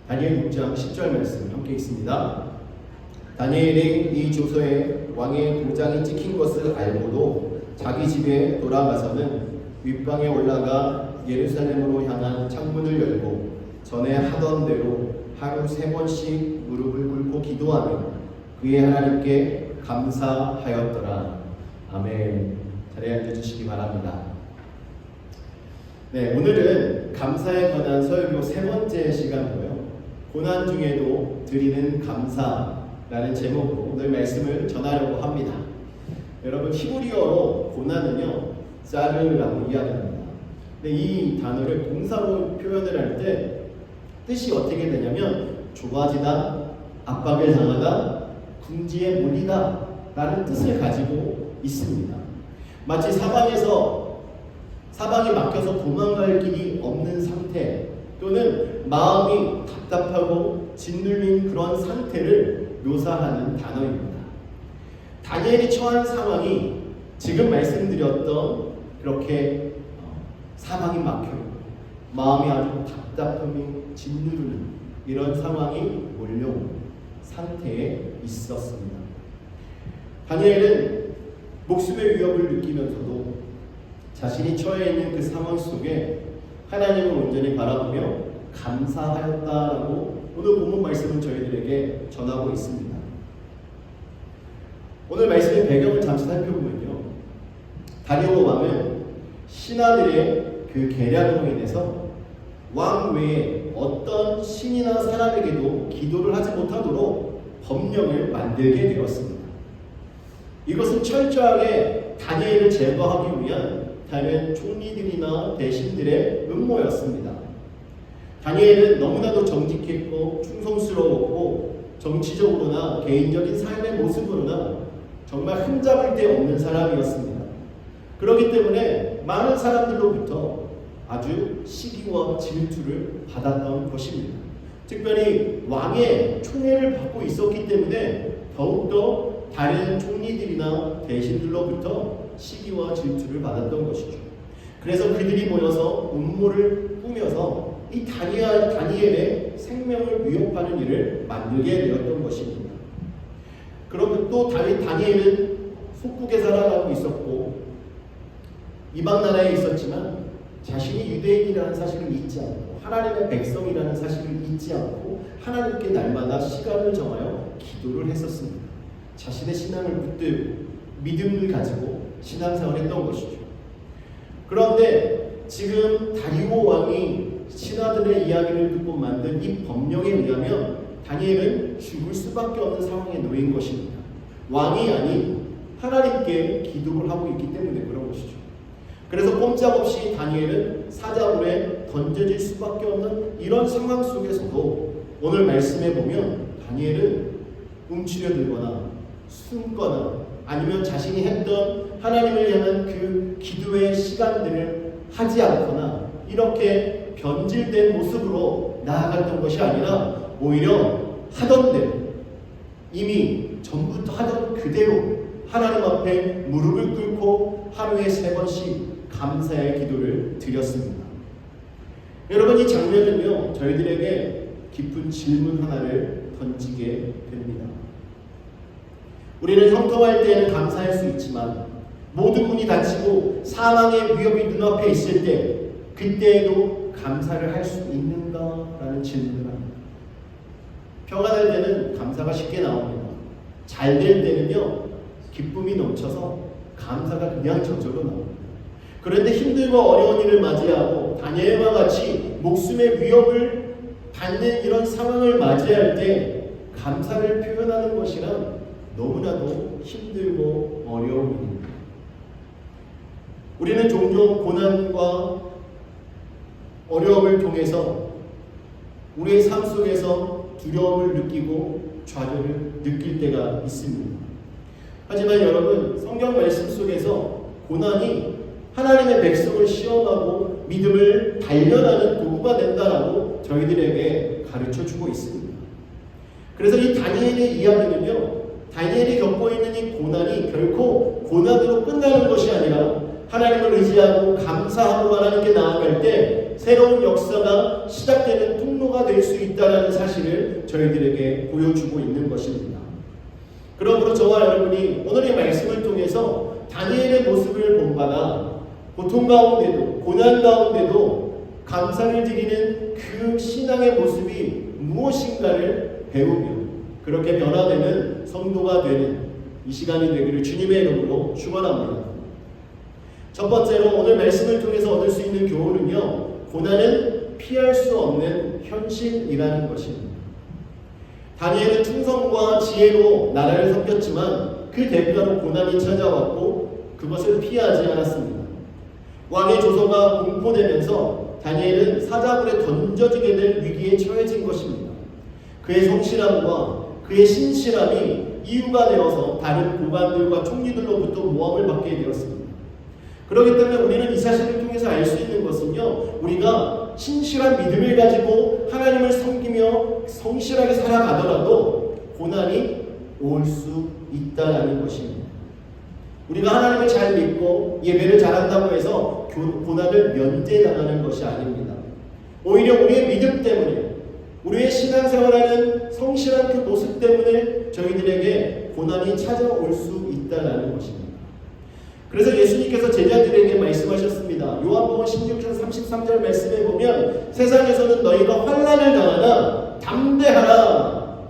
다니엘 6장 10절 말씀 함께 읽습니다. 다니엘이 이 조서에 왕의 도장이 찍힌 것을 알고도 자기 집에 돌아가서는 윗방에 올라가 예루살렘으로 향한 창문을 열고 전에 하던 대로 하루 3번씩 무릎을 꿇고 기도하며 그의 하나님께 감사하였더라. 아멘. 자리에 앉아주시기 바랍니다. 네, 오늘은 감사에 관한 설교 3번째 시간이고요. 고난 중에도 드리는 감사라는 제목으로 오늘 말씀을 전하려고 합니다. 여러분, 히브리어로 고난은요, 쌀이라고 이야기합니다. 근데 이 단어를 동사로 표현을 할 때 뜻이 어떻게 되냐면 좁아지다, 압박을 당하다, 궁지에 몰리다 라는 뜻을 가지고 있습니다. 마치 사방이 막혀서 도망갈 길이 없는 상태, 또는 마음이 답답하고 짓눌린 그런 상태를 묘사하는 단어입니다. 다니엘이 처한 상황이 지금 말씀드렸던 그렇게 사방이 막혀있고 마음이 아주 답답함이 짓누르는 이런 상황이 몰려온 상태에 있었습니다. 다니엘은 목숨의 위협을 느끼면서도 자신이 처해 있는 그 상황 속에 하나님을 온전히 바라보며 감사하였다라고 오늘 본문 말씀은 저희들에게 전하고 있습니다. 오늘 말씀의 배경을 잠시 살펴보면요, 다리오 왕은 신하들의 그 계략으로 인해서 왕 외에 어떤 신이나 사람에게도 기도를 하지 못하도록 법령을 만들게 되었습니다. 이것은 철저하게 다니엘을 제거하기 위한 다른 총리들이나 대신들의 음모였습니다. 다니엘은 너무나도 정직했고 충성스러웠고 정치적으로나 개인적인 삶의 모습으로나 정말 흠잡을 데 없는 사람이었습니다. 그렇기 때문에 많은 사람들로부터 아주 시기와 질투를 받았던 것입니다. 특별히 왕의 총애를 받고 있었기 때문에 더욱더 다른 총리들이나 대신들로부터 시기와 질투를 받았던 것이죠. 그래서 그들이 모여서 음모를 꾸며서 이 다니엘의 생명을 위협하는 일을 만들게 되었던 것입니다. 그러면 또 다니엘은 속국에 살아가고 있었고 이방 나라에 있었지만 자신이 유대인이라는 사실을 잊지 않고 하나님의 백성이라는 사실을 잊지 않고 하나님께 날마다 시간을 정하여 기도를 했었습니다. 자신의 신앙을 붙들고 믿음을 가지고 신앙생활을 했던 것이죠. 그런데 지금 다리오 왕이 신하들의 이야기를 듣고 만든 이 법령에 의하면 다니엘은 죽을 수밖에 없는 상황에 놓인 것입니다. 왕이 아닌 하나님께 기도를 하고 있기 때문에 그런 것이죠. 그래서 꼼짝없이 다니엘은 사자굴에 던져질 수밖에 없는 이런 상황 속에서도 오늘 말씀에 보면 다니엘은 움츠려들거나 숨거나 아니면 자신이 했던 하나님을 향한 그 기도의 시간들을 하지 않거나 이렇게 변질된 모습으로 나아갔던 것이 아니라 오히려 하던 대로 이미 전부터 하던 그대로 하나님 앞에 무릎을 꿇고 하루에 3번씩 감사의 기도를 드렸습니다. 여러분, 이 장면은요, 저희들에게 깊은 질문 하나를 던지게 됩니다. 우리는 형통할 때에는 감사할 수 있지만 모든 문이 닫히고 사망의 위협이 눈앞에 있을 때 그때에도 감사를 할 수 있는가라는 질문을 합니다. 평안할 때는 감사가 쉽게 나옵니다. 잘 될 때는요, 기쁨이 넘쳐서 감사가 그냥 저절로 나옵니다. 그런데 힘들고 어려운 일을 맞이하고 다니엘과 같이 목숨의 위협을 받는 이런 상황을 맞이할 때 감사를 표현하는 것이란 너무나도 힘들고 어려운 일입니다. 우리는 종종 고난과 어려움을 통해서 우리의 삶 속에서 두려움을 느끼고 좌절을 느낄 때가 있습니다. 하지만 여러분, 성경 말씀 속에서 고난이 하나님의 백성을 시험하고 믿음을 단련하는 도구가 된다라고 저희들에게 가르쳐주고 있습니다. 그래서 이 다니엘의 이야기는요, 다니엘이 겪고 있는 이 고난이 결코 고난으로 끝나는 것이 아니라 하나님을 의지하고 감사하고 하나님께 나아갈 때 새로운 역사가 시작되는 통로가 될 수 있다는 저와 여러분이 오늘의 말씀을 통해서 다니엘의 모습을 본받아 고통 가운데도 고난 가운데도 감사를 드리는 그 신앙의 모습이 무엇인가를 배우며 그렇게 변화되는 성도가 되는 이 시간이 되기를 주님의 이름으로 축원합니다. 첫 번째로 오늘 말씀을 통해서 얻을 수 있는 교훈은요, 고난은 피할 수 없는 현실이라는 것입니다. 다니엘은 충성과 지혜로 나라를 섬겼지만 그 대가로 고난이 찾아왔고 그것을 피하지 않았습니다. 왕의 조서가 공포되면서 다니엘은 사자굴에 던져지게 될 위기에 처해진 것입니다. 그의 성실함과 그의 신실함이 이유가 되어서 다른 고관들과 총리들로부터 모함을 받게 되었습니다. 그렇기 때문에 우리는 이 사실을 통해서 알 수 있는 것은요, 우리가 신실한 믿음을 가지고 하나님을 섬기며 성실하게 살아가더라도 고난이 올 수 있다는 것입니다. 우리가 하나님을 잘 믿고 예배를 잘한다고 해서 고난을 면제당하는 것이 아닙니다. 오히려 우리의 믿음 때문에, 우리의 신앙생활하는 성실한 그 모습 때문에 저희들에게 고난이 찾아올 수 있다는 것입니다. 그래서 예수님께서 제자들에게 말씀하셨습니다. 요한복음 16장 33절 말씀에 보면 세상에서는 너희가 환난을 당하나 담대하라.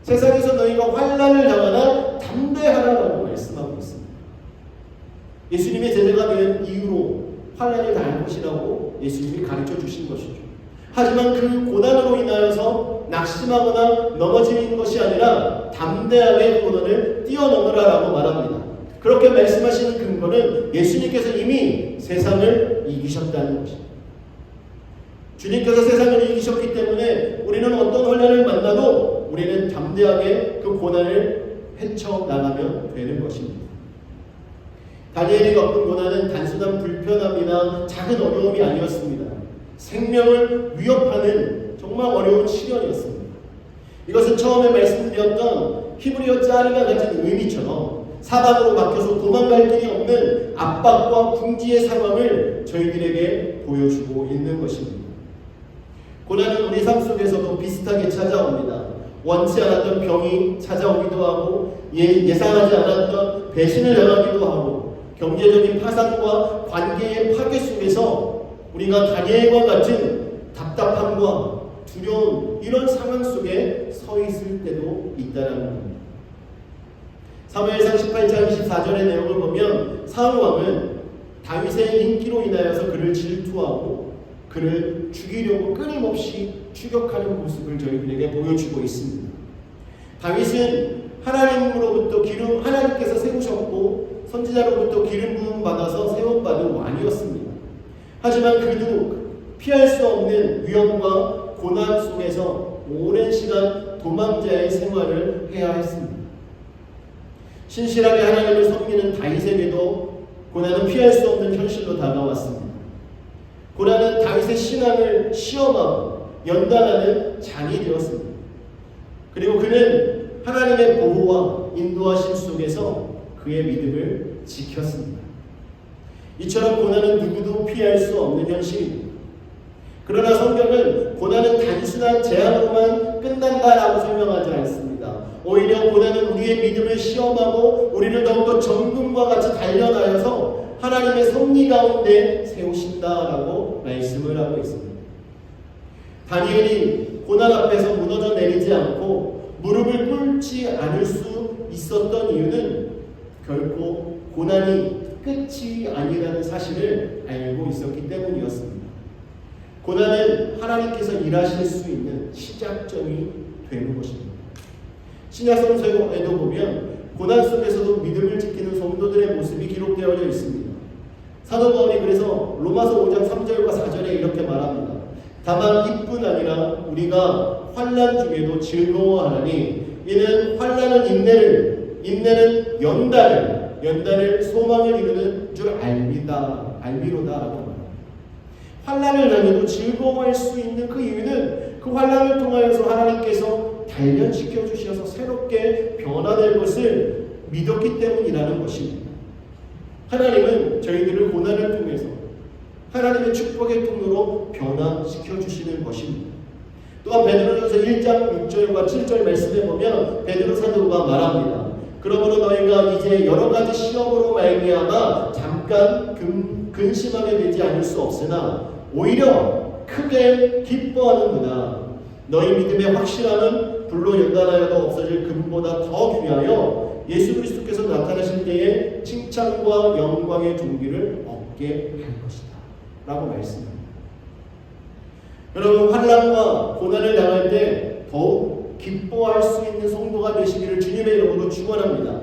세상에서 너희가 환난을 당하나 담대하라라고 말씀하고 있습니다. 예수님의 제자가 된 이유로 환난을 당할 것이라고 예수님이 가르쳐 주신 것이죠. 하지만 그 고난으로 인하여서 낙심하거나 넘어지는 것이 아니라 담대하게 고난을 뛰어넘으라라고 말합니다. 그렇게 말씀하시는 근거는 예수님께서 이미 세상을 이기셨다는 것입니다. 주님께서 세상을 이기셨기 때문에 우리는 어떤 환난을 만나도 우리는 담대하게 그 고난을 헤쳐나가면 되는 것입니다. 다니엘이 겪은 고난은 단순한 불편함이나 작은 어려움이 아니었습니다. 생명을 위협하는 정말 어려운 시련이었습니다. 이것은 처음에 말씀드렸던 히브리어 짜르가 가진 의미처럼 사방으로 막혀서 도망갈 길이 없는 압박과 궁지의 상황을 저희들에게 보여주고 있는 것입니다. 고난은 우리 삶 속에서도 비슷하게 찾아옵니다. 원치 않았던 병이 찾아오기도 하고 예상하지 않았던 배신을 당하기도 하고 경제적인 파산과 관계의 파괴 속에서 우리가 다니엘과 같은 답답함과 두려운 이런 상황 속에 서 있을 때도 있다는 겁니다. 사무엘상 18장 24절의 내용을 보면 사울 왕은 다윗의 인기로 인하여서 그를 질투하고 그를 죽이려고 끊임없이 추격하는 모습을 저희들에게 보여주고 있습니다. 다윗은 하나님께서 세우셨고 선지자로부터 기름 부음 받아서 세움받은 왕이었습니다. 하지만 그도 피할 수 없는 위험과 고난 속에서 오랜 시간 도망자의 생활을 해야 했습니다. 신실하게 하나님을 섬기는 다윗에게도 고난은 피할 수 없는 현실로 다가왔습니다. 고난은 다윗의 신앙을 시험하고 연단하는 장이 되었습니다. 그리고 그는 하나님의 보호와 인도하심 속에서 그의 믿음을 지켰습니다. 이처럼 고난은 누구도 피할 수 없는 현실입니다. 그러나 성경은 고난은 단순한 재앙으로만 끝난다라고 설명하지 않습니다. 오히려 고난은 우리의 믿음을 시험하고 우리를 더욱더 정금과 같이 단련하여서 하나님의 섭리 가운데 세우신다라고 말씀을 하고 있습니다. 다니엘이 고난 앞에서 무너져 내리지 않고 무릎을 꿇지 않을 수 있었던 이유는 결코 고난이 끝이 아니라는 사실을 알고 있었기 때문이었습니다. 고난은 하나님께서 일하실 수 있는 시작점이 되는 것입니다. 신약성서에도 보면 고난 속에서도 믿음을 지키는 성도들의 모습이 기록되어 있습니다. 사도 바울이 그래서 로마서 5장 3절과 4절에 이렇게 말합니다. 다만 이뿐 아니라 우리가 환난 중에도 즐거워하나니 이는 환난은 인내를, 인내는 연단을 소망을 이루는 줄 알미로다라고 말합니다. 환난을 당해도 즐거워할 수 있는 그 이유는 그 환난을 통하여서 하나님께서 단련시켜 주셔서 새롭게 변화될 것을 믿었기 때문이라는 것입니다. 하나님은 저희들을 고난을 통해서 하나님의 축복의 통로로 변화시켜 주시는 것입니다. 또한 베드로전서 1장 6절과 7절 말씀에 보면 베드로 사도가 말합니다. 그러므로 너희가 이제 여러 가지 시험으로 말미암아 잠깐 근심하게 되지 않을 수 없으나 오히려 크게 기뻐하는구나. 너희 믿음의 확실함은 불로 연단하여도 없어질 금보다 더 귀하여 예수 그리스도께서 나타나실 때에 칭찬과 영광의 종기를 얻게 할 것이다 라고 말씀합니다. 여러분, 환난과 고난을 당할 때 더욱 기뻐할 수 있는 성도가 되시기를 주님의 이름으로 축원합니다.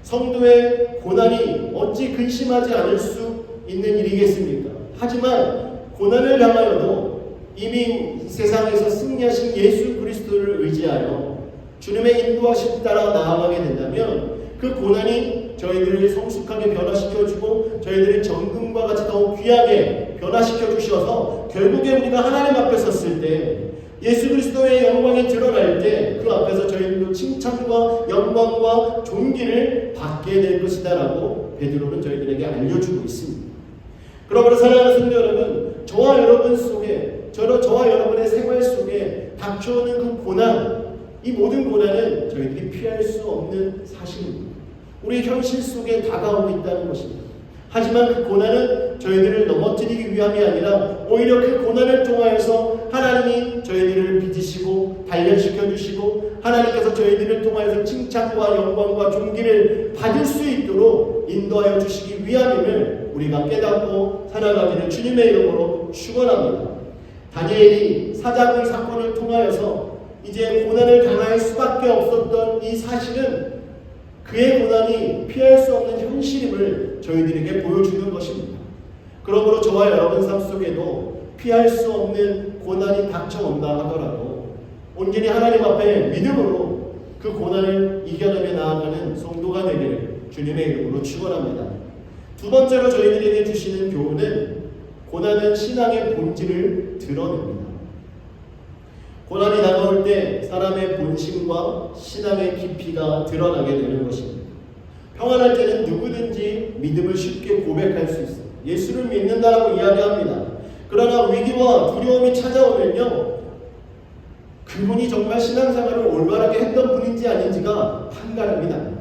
성도의 고난이 어찌 근심하지 않을 수 있는 일이겠습니까? 하지만 고난을 당하여도 이미 세상에서 승리하신 예수 그리스도를 의지하여 주님의 인도하심 따라 나아가게 된다면 그 고난이 저희들을 성숙하게 변화시켜주고 저희들의 정금과 같이 더욱 귀하게 변화시켜 주셔서 결국에 우리가 하나님 앞에 섰을 때 예수 그리스도의 영광이 드러날 때 그 앞에서 저희들도 칭찬과 영광과 존귀를 받게 될 것이다 라고 베드로는 저희들에게 알려주고 있습니다. 그러므로 사랑하는 성도 여러분, 저와 여러분 속에 저와 여러분의 생활 속에 닥쳐오는 그 고난, 이 모든 고난은 저희들이 피할 수 없는 사실입니다. 우리 현실 속에 다가오고 있다는 것입니다. 하지만 그 고난은 저희들을 넘어뜨리기 위함이 아니라 오히려 그 고난을 통하여서 하나님이 저희들을 빚으시고 단련시켜 주시고 하나님께서 저희들을 통하여서 칭찬과 영광과 존귀를 받을 수 있도록 인도하여 주시기 위함임을 우리가 깨닫고 살아가기를 주님의 이름으로 축원합니다. 다니엘이 사자굴 사건을 통하여서 이제 고난을 당할 수밖에 없었던 이 사실은 그의 고난이 피할 수 없는 현실임을 저희들에게 보여주는 것입니다. 그러므로 저와 여러분 삶 속에도 피할 수 없는 고난이 닥쳐온다 하더라도 온전히 하나님 앞에 믿음으로 그 고난을 이겨내며 나아가는 성도가 되기를 주님의 이름으로 축원합니다. 두 번째로 저희들에게 주시는 교훈은 고난은 신앙의 본질을 드러냅니다. 고난이 다가올 때 사람의 본심과 신앙의 깊이가 드러나게 되는 것입니다. 평안할 때는 누구든지 믿음을 쉽게 고백할 수 있어요. 예수를 믿는다라고 이야기합니다. 그러나 위기와 두려움이 찾아오면요, 그분이 정말 신앙생활을 올바르게 했던 분인지 아닌지가 판가름이 납니다.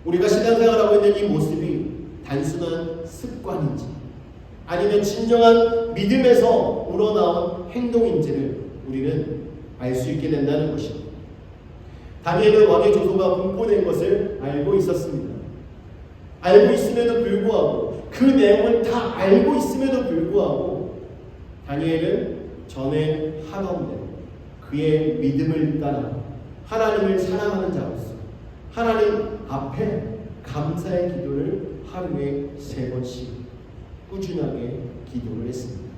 우리가 신앙생활하고 있는 이 모습이 단순한 습관인지 아니면 진정한 믿음에서 우러나온 행동인지를 우리는 알 수 있게 된다는 것입니다. 다니엘은 왕의 조소가 분포된 것을 알고 있었습니다. 알고 있음에도 불구하고 그 내용을 다 알고 있음에도 불구하고 다니엘은 전에 하던 대로 그의 믿음을 따라 하나님을 사랑하는 자로서 하나님 앞에 감사의 기도를 하루에 3번씩 꾸준하게 기도를 했습니다.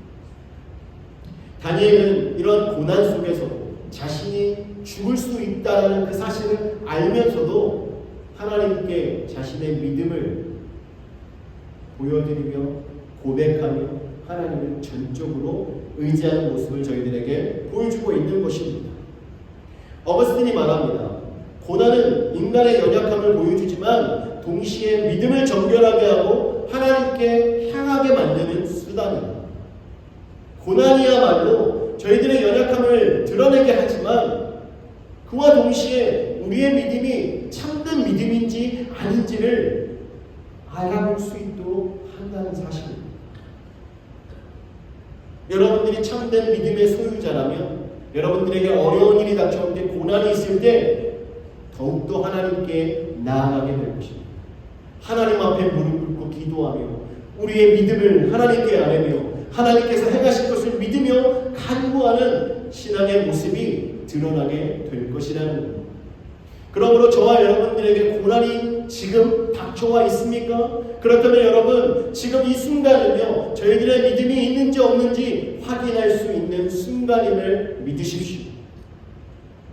다니엘은 이런 고난 속에서도 자신이 죽을 수 있다는 그 사실을 알면서도 하나님께 자신의 믿음을 보여드리며 고백하며 하나님을 전적으로 의지하는 모습을 저희들에게 보여주고 있는 것입니다. 어거스틴이 말합니다. 고난은 인간의 연약함을 보여주지만 동시에 믿음을 정결하게 하고 하나님께 향하게 만드는 수단입니다. 고난이야말로 저희들의 연약함을 드러내게 하지만 그와 동시에 우리의 믿음이 참된 믿음인지 아닌지를 알아볼 수 있도록 한다는 사실입니다. 여러분들이 참된 믿음의 소유자라면 여러분들에게 어려운 일이 닥쳐올 때 고난이 있을 때 더욱더 하나님께 나아가게 될 것입니다. 하나님 앞에 무릎 꿇고 기도하며 우리의 믿음을 하나님께 아뢰며 하나님께서 행하실 것을 믿으며 간구하는 신앙의 모습이 드러나게 될 것이라는 겁니다. 그러므로 저와 여러분들에게 고난이 지금 닥쳐와 있습니까? 그렇다면 여러분 지금 이 순간은요 저희들의 믿음이 있는지 없는지 확인할 수 있는 순간임을 믿으십시오.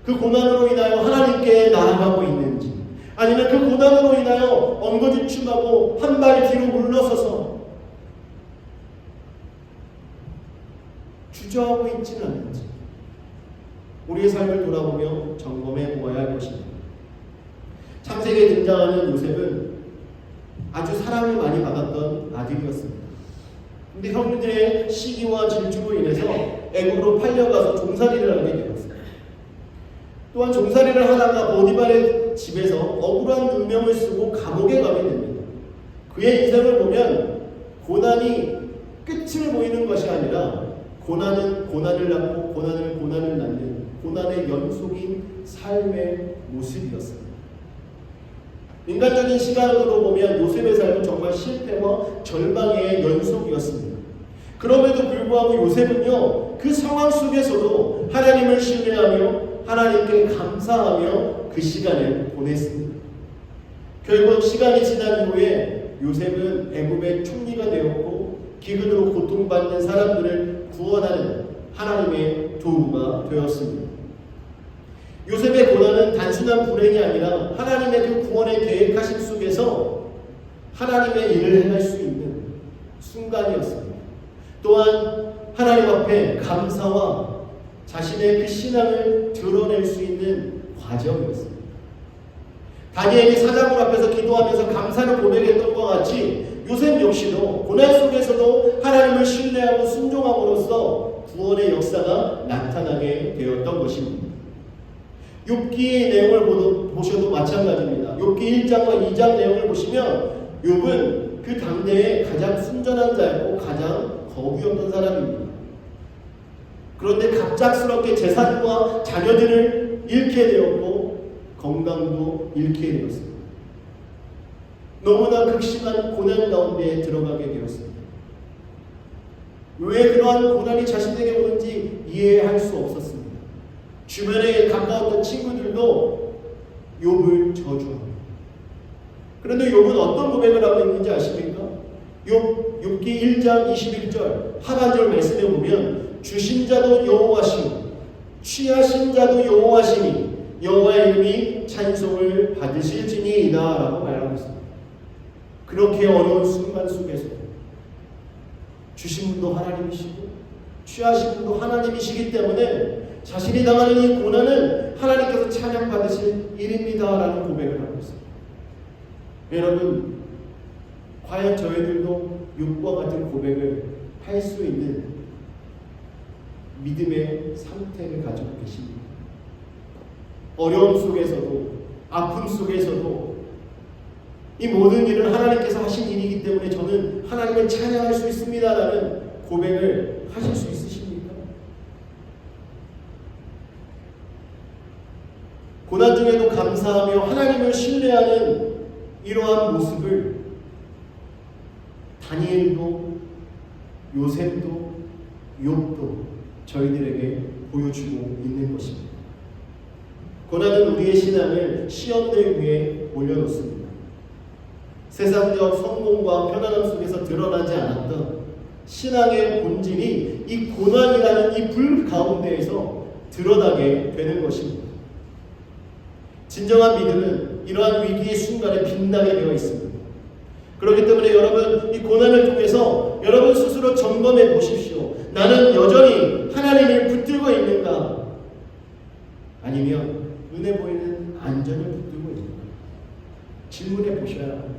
그 고난으로 인하여 하나님께 나아가고 있는지 아니면 그 고난으로 인하여 엉거주춤하고 한 발 뒤로 물러서서 주저하고 있지는 않은지 우리의 삶을 돌아보며 점검해 보아야 할 것입니다. 창세기에 등장하는 요셉은 아주 사랑을 많이 받았던 아들이었습니다. 그런데 형들의 시기와 질주로 인해서 애국으로 팔려가서 종살이를 하게 되었습니다. 또한 종살이를 하다가 보디발의 집에서 억울한 누명을 쓰고 감옥에 가게 됩니다. 그의 인생을 보면 고난이 끝을 보이는 것이 아니라 고난은 고난을 낳고 고난을 낳는 고난의 연속인 삶의 모습이었습니다. 인간적인 시각으로 보면 요셉의 삶은 정말 실패와 절망의 연속이었습니다. 그럼에도 불구하고 요셉은요, 그 상황 속에서도 하나님을 신뢰하며 하나님께 감사하며 그 시간을 보냈습니다. 결국 시간이 지난 이후에 요셉은 애굽의 총리가 되었고 기근으로 고통받는 사람들을 구원하는 하나님의 도구가 되었습니다. 요셉의 고난은 단순한 불행이 아니라 하나님의 그 구원의 계획하심 속에서 하나님의 일을 행할 수 있는 순간이었습니다. 또한 하나님 앞에 감사와 자신의 그 신앙을 드러낼 수 있는 과정이었습니다. 다니엘이 사자굴 앞에서 기도하면서 감사를 고백했던 것과 같이 요셉 역시도 고난 속에서도 하나님을 신뢰하고 순종함으로써 구원의 역사가 나타나게 되었던 것입니다. 욥기의 내용을 보셔도 마찬가지입니다. 욥기 1장과 2장 내용을 보시면 욥은 그 당대에 가장 순전한 자였고 가장 거부이 없는 사람입니다. 그런데 갑작스럽게 재산과 자녀들을 잃게 되었고 건강도 잃게 되었습니다. 너무나 극심한 고난 가운데 들어가게 되었습니다. 왜 그러한 고난이 자신에게 오는지 이해할 수 없었습니다. 주변에 가까웠던 친구들도 욥을 저주합니다. 그런데 욥은 어떤 고백을 하고 있는지 아십니까? 욥기 1장 21절 하반절 말씀에 보면 주신 자도 여호와시니 취하신 자도 여호와시니 여호와의 이름이 찬송을 받으실지니이다 라고 말하고 있습니다. 그렇게 어려운 순간 속에서 주신 분도 하나님이시고 취하신 분도 하나님이시기 때문에 자신이 당하는 이 고난은 하나님께서 찬양받으실 일입니다 라는 고백을 하고 있습니다. 여러분, 과연 저희들도 욥과 같은 고백을 할 수 있는 믿음의 상태를 가지고 계십니다. 어려움 속에서도 아픔 속에서도 이 모든 일은 하나님께서 하신 일이기 때문에 저는 하나님을 찬양할 수 있습니다 라는 고백을 하실 수 있으십니까? 고난 중에도 감사하며 하나님을 신뢰하는 이러한 모습을 다니엘도 요셉도 욥도 저희들에게 보여주고 있는 것입니다. 고난은 우리의 신앙을 시험대 위에 올려놓습니다. 세상적 성공과 편안함 속에서 드러나지 않았던 신앙의 본질이 이 고난이라는 이 불 가운데에서 드러나게 되는 것입니다. 진정한 믿음은 이러한 위기의 순간에 빛나게 되어 있습니다. 그렇기 때문에 여러분, 이 고난을 통해서 여러분 스스로 점검해 보십시오. 나는 여전히 하나님을 붙들고 있는가? 아니면 눈에 보이는 안전을 붙들고 있는가? 질문해 보셔야 합니다.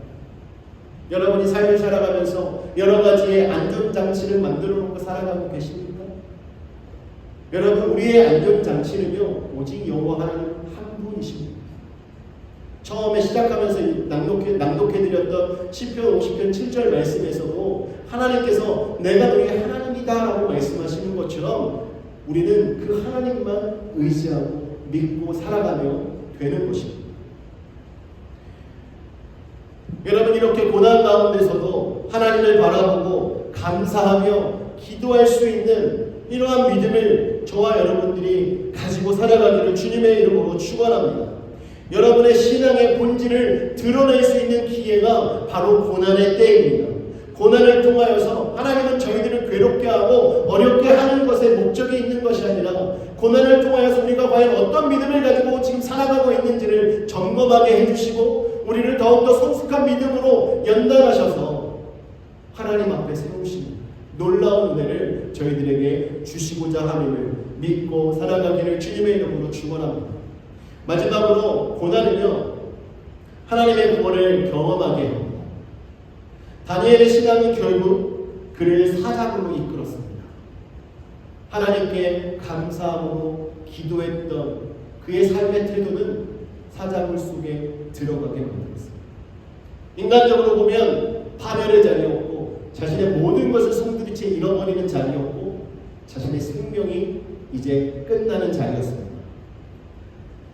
여러분이 삶을 살아가면서 여러 가지의 안전장치를 만들어 놓고 살아가고 계십니까? 여러분, 우리의 안전장치는요, 오직 여호와 하나님 한 분이십니다. 처음에 시작하면서 낭독해드렸던 시편 50편 7절 말씀에서도 하나님께서 내가 너희 하나님이다 라고 말씀하시는 것처럼 우리는 그 하나님만 의지하고 믿고 살아가며 되는 것입니다. 여러분, 이렇게 고난 가운데서도 하나님을 바라보고 감사하며 기도할 수 있는 이러한 믿음을 저와 여러분들이 가지고 살아가기를 주님의 이름으로 축원합니다. 여러분의 신앙의 본질을 드러낼 수 있는 기회가 바로 고난의 때입니다. 고난을 통하여서 하나님은 저희들을 괴롭게 하고 어렵게 하는 것에 목적이 있는 것이 아니라 고난을 통하여서 우리가 과연 어떤 믿음을 가지고 지금 살아가고 있는지를 점검하게 해주시고 우리를 더욱더 성숙한 믿음으로 연단하셔서 하나님 앞에 세우시는 놀라운 은혜를 저희들에게 주시고자 함을 믿고 살아가기를 주님의 이름으로 축원합니다. 마지막으로 고난은요, 하나님의 구원을 경험하게 합니다. 다니엘의 신앙이 결국 그를 사자굴로 이끌었습니다. 하나님께 감사하고 기도했던 그의 삶의 태도는 사자굴 속에 들어가게 만들었습니다. 인간적으로 보면 파멸의 자리였고 자신의 모든 것을 송두리째 잃어버리는 자리였고 자신의 생명이 이제 끝나는 자리였습니다.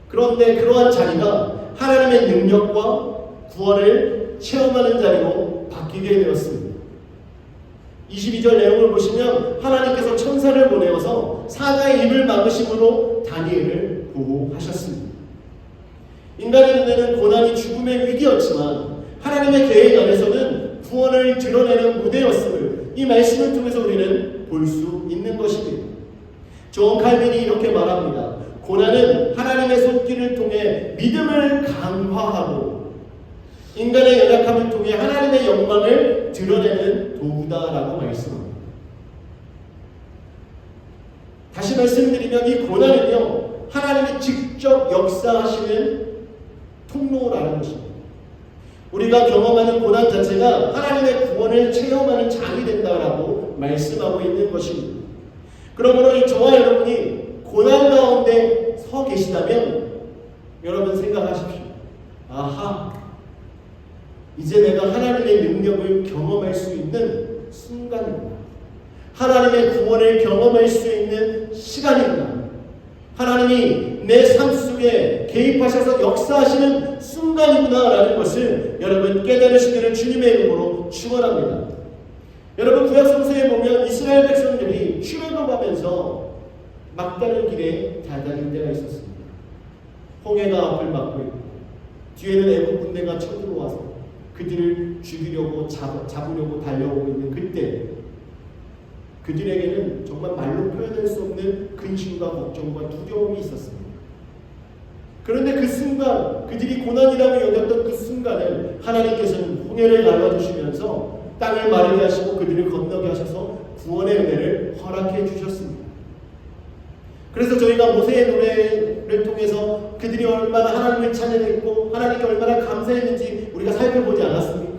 그런데 그러한 자리가 하나님의 능력과 구원을 체험하는 자리로 바뀌게 되었습니다. 22절 내용을 보시면 하나님께서 천사를 보내어서 사자의 입을 막으심으로 다니엘을 보호하셨습니다. 인간의 눈에는 고난이 죽음의 위기였지만 하나님의 계획 안에서는 구원을 드러내는 무대였음을 이 말씀을 통해서 우리는 볼 수 있는 것입니다. 존 칼빈이 이렇게 말합니다. 고난은 하나님의 손길을 통해 믿음을 강화하고 인간의 연약함을 통해 하나님의 영광을 드러내는 도구다라고 말씀합니다. 다시 말씀드리면 이 고난은요, 하나님이 직접 역사하시는 통로라는 것입니다. 우리가 경험하는 고난 자체가 하나님의 구원을 체험하는 장이 된다라고 말씀하고 있는 것입니다. 그러므로 저와 여러분이 고난 가운데 서 계시다면 여러분 생각하십시오. 아하, 이제 내가 하나님의 능력을 경험할 수 있는 순간이구나. 하나님의 구원을 경험할 수 있는 시간이구나. 하나님이 내 삶 속에 개입하셔서 역사하시는 순간이구나라는 것을 여러분 깨달으시기를 주님의 이름으로 축원합니다. 여러분 구약성서에 보면 이스라엘 백성들이 출애굽하면서 막다른 길에 다다릴 때가 있었습니다. 홍해가 앞을 막고 있고 뒤에는 애국 군대가 쳐들어와서 그들을 죽이려고 잡으려고 달려오고 있는 그때 그들에게는 정말 말로 표현할 수 없는 근심과 걱정과 두려움이 있었습니다. 그런데 그 순간 그들이 고난이라고 여겼던 그 순간을 하나님께서는 홍해를 갈라주시면서 땅을 마르게 하시고 그들을 건너게 하셔서 구원의 은혜를 허락해 주셨습니다. 그래서 저희가 모세의 노래를 통해서 그들이 얼마나 하나님을 찬양했고 하나님께 얼마나 감사했는지 우리가 살펴보지 않았습니까?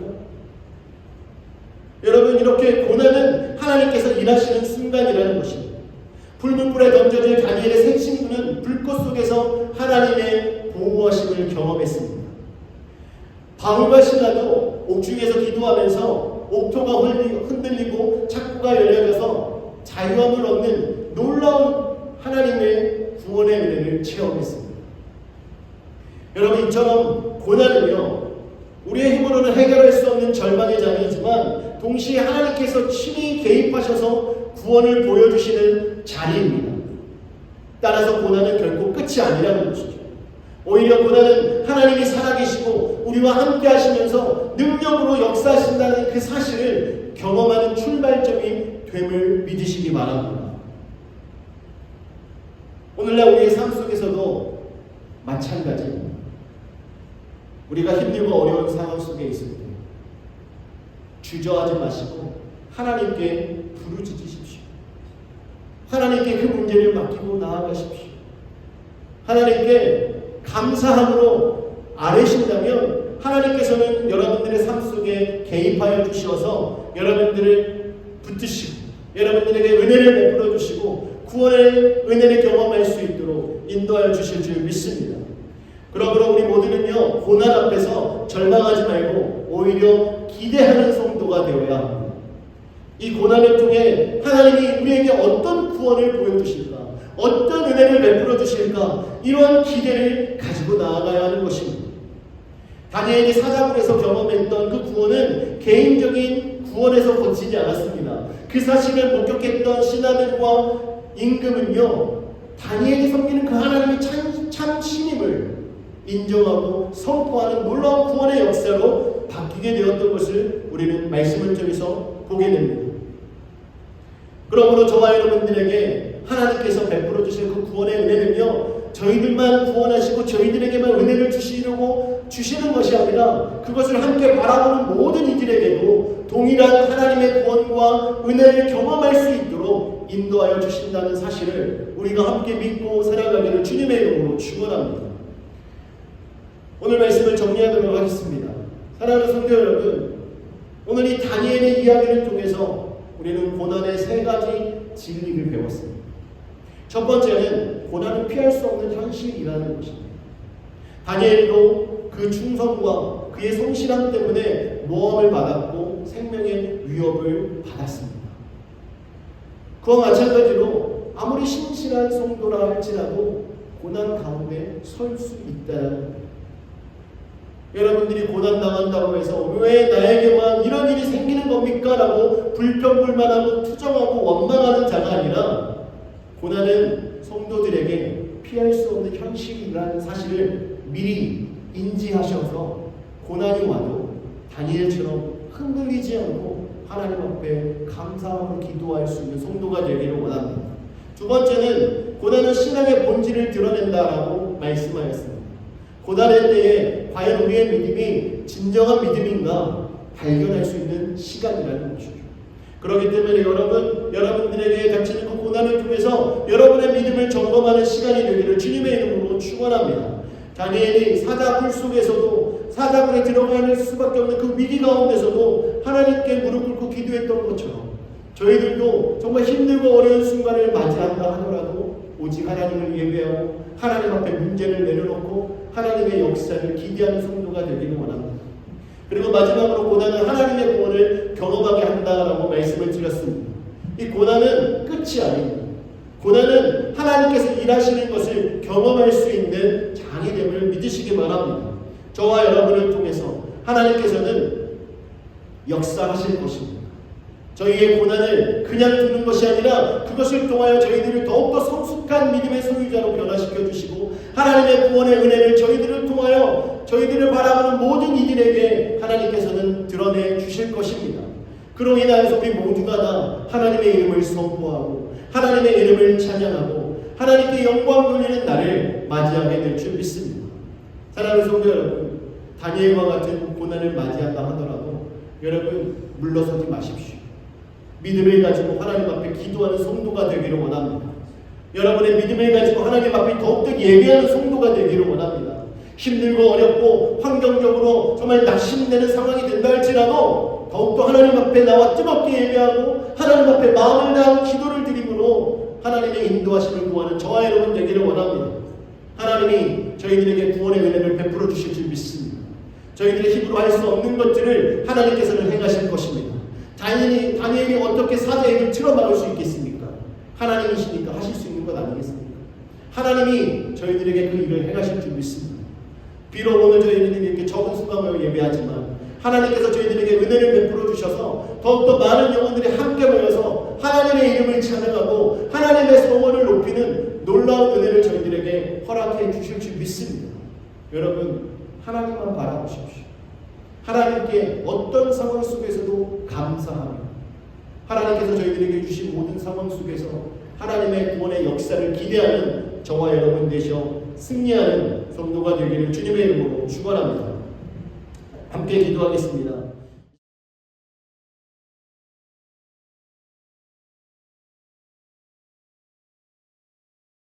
여러분 이렇게 고난은 하나님께서 일하시는 순간이라는 것입니다. 붉은 불에 던져질 다니엘의 세 친구는 불꽃 속에서 하나님의 보호하심을 경험했습니다. 바울과 시라도 옥중에서 기도하면서 옥토가 흔들리고 창고가 열려져서 자유함을 얻는 놀라운 하나님의 구원의 은혜를 체험했습니다. 여러분 이처럼 고난은요 우리의 힘으로는 해결할 수 없는 절망의 장이지만 동시에 하나님께서 친히 개입하셔서 구원을 보여주시는 자리입니다. 따라서 고난은 결코 끝이 아니라는 것이죠. 오히려 고난은 하나님이 살아계시고 우리와 함께 하시면서 능력으로 역사하신다는 그 사실을 경험하는 출발점이 됨을 믿으시기 바랍니다. 오늘날 우리의 삶 속에서도 마찬가지입니다. 우리가 힘들고 어려운 상황 속에 있을 때 주저하지 마시고 하나님께 부르짖으십시오. 하나님께 그 문제를 맡기고 나아가십시오. 하나님께 감사함으로 아뢰신다면 하나님께서는 여러분들의 삶 속에 개입하여 주셔서 여러분들을 붙드시고 여러분들에게 은혜를 베풀어 주시고 구원의 은혜를 경험할 수 있도록 인도하여 주실 줄 믿습니다. 그러므로 우리 모두는요 고난 앞에서 절망하지 말고 오히려 기대하는 성도가 되어야 합니다. 이 고난을 통해 하나님이 우리에게 어떤 구원을 보여주실까, 어떤 은혜를 베풀어 주실까, 이러한 기대를 가지고 나아가야 하는 것입니다. 다니엘이 사자굴에서 경험했던 그 구원은 개인적인 구원에서 거치지 않았습니다. 그 사실을 목격했던 신하들과 임금은요 다니엘이 섬기는 그 하나님의 참 신임을 인정하고 선포하는 놀라운 구원의 역사로 바뀌게 되었던 것을 우리는 말씀을 통해서 보게 됩니다. 그러므로 저와 여러분들에게 하나님께서 베풀어 주실 그 구원의 은혜는요 저희들만 구원하시고 저희들에게만 은혜를 주시는 것이 아니라 그것을 함께 바라보는 모든 이들에게도 동일한 하나님의 구원과 은혜를 경험할 수 있도록 인도하여 주신다는 사실을 우리가 함께 믿고 살아가기를 주님의 이름으로 축원합니다. 오늘 말씀을 정리하도록 하겠습니다. 사랑하는 성도 여러분, 오늘 이 다니엘의 이야기를 통해서 우리는 고난의 세 가지 진리를 배웠습니다. 첫 번째는 고난을 피할 수 없는 현실이라는 것입니다. 다니엘도 그 충성과 그의 성실함 때문에 모함을 받았고 생명의 위협을 받았습니다. 그와 마찬가지로 아무리 신실한 성도라 할지라도 고난 가운데 설 수 있다는 겁니다. 여러분들이 고난당한다고 해서 왜 나에게만 이런 일이 생기는 겁니까? 라고 불평불만하고 투정하고 원망하는 자가 아니라 고난은 성도들에게 피할 수 없는 현실이라는 사실을 미리 인지하셔서 고난이 와도 다니엘처럼 흔들리지 않고 하나님 앞에 감사하고 기도할 수 있는 성도가 되기를 원합니다. 두 번째는 고난은 신앙의 본질을 드러낸다라고 말씀하였습니다. 고난의 때에 과연 우리의 믿음이 진정한 믿음인가 발견할 수 있는 시간이라는 것이죠. 그렇기 때문에 여러분들에게 닥치는 그 고난을 통해서 여러분의 믿음을 점검하는 시간이 되기를 주님의 이름으로 축원합니다. 다니엘이 사자굴 속에서도 사자굴에 들어갈 수밖에 없는 그 위기 가운데서도 하나님께 무릎 꿇고 기도했던 것처럼 저희들도 정말 힘들고 어려운 순간을 맞이한다 하더라도 오직 하나님을 예배하고 하나님 앞에 문제를 내려놓고 하나님의 역사를 기대하는 성도가 되기를 원합니다. 그리고 마지막으로 고난은 하나님의 구원을 경험하게 한다라고 말씀을 드렸습니다. 이 고난은 끝이 아닙니다. 고난은 하나님께서 일하시는 것을 경험할 수 있는 장이됨을 믿으시기 바랍니다. 저와 여러분을 통해서 하나님께서는 역사하실 것입니다. 저희의 고난을 그냥 두는 것이 아니라 그것을 통하여 저희들을 더욱더 성숙한 믿음의 소유자로 변화시켜 주시고 하나님의 구원의 은혜를 저희들을 통하여 저희들을 바라보는 모든 이들에게 하나님께서는 드러내 주실 것입니다. 그로 인하여서 우리 모두가 다 하나님의 이름을 선포하고 하나님의 이름을 찬양하고 하나님께 영광 돌리는 날을 맞이하게 될 줄 믿습니다. 사랑하는 성도 여러분, 다니엘과 같은 고난을 맞이한다 하더라도 여러분 물러서지 마십시오. 믿음을 가지고 하나님 앞에 기도하는 성도가 되기를 원합니다. 여러분의 믿음을 가지고 하나님 앞에 더욱더 예배하는 성도가 되기를 원합니다. 힘들고 어렵고 환경적으로 정말 낙심되는 상황이 된다 할지라도 더욱더 하나님 앞에 나와 뜨겁게 예배하고 하나님 앞에 마음을 다하고 기도를 드림으로 하나님의 인도하심을 구하는 저와 여러분 되기를 원합니다. 하나님이 저희들에게 구원의 은혜를 베풀어 주실 줄 믿습니다. 저희들의 힘으로 할 수 없는 것들을 하나님께서는 행하실 것입니다. 다니엘이 어떻게 사자의 입을 틀어막을 수 있겠습니까? 하나님이시니까 하실 수 있는 것 아니겠습니까? 하나님이 저희들에게 그 일을 행하실 줄 믿습니다. 비록 오늘 저희들이 이렇게 적은 수감을 예배하지만 하나님께서 저희들에게 은혜를 베풀어 주셔서 더욱더 많은 영혼들이 함께 모여서 하나님의 이름을 찬양하고 하나님의 성원을 높이는 놀라운 은혜를 저희들에게 허락해 주실 줄 믿습니다. 여러분, 하나님만 바라보십시오. 하나님께 어떤 상황 속에서도 감사하며 하나님께서 저희들에게 주신 모든 상황 속에서 하나님의 구원의 역사를 기대하는 저와 여러분 되셔 승리하는 성도가 되기를 주님의 이름으로 축원합니다. 함께 기도하겠습니다.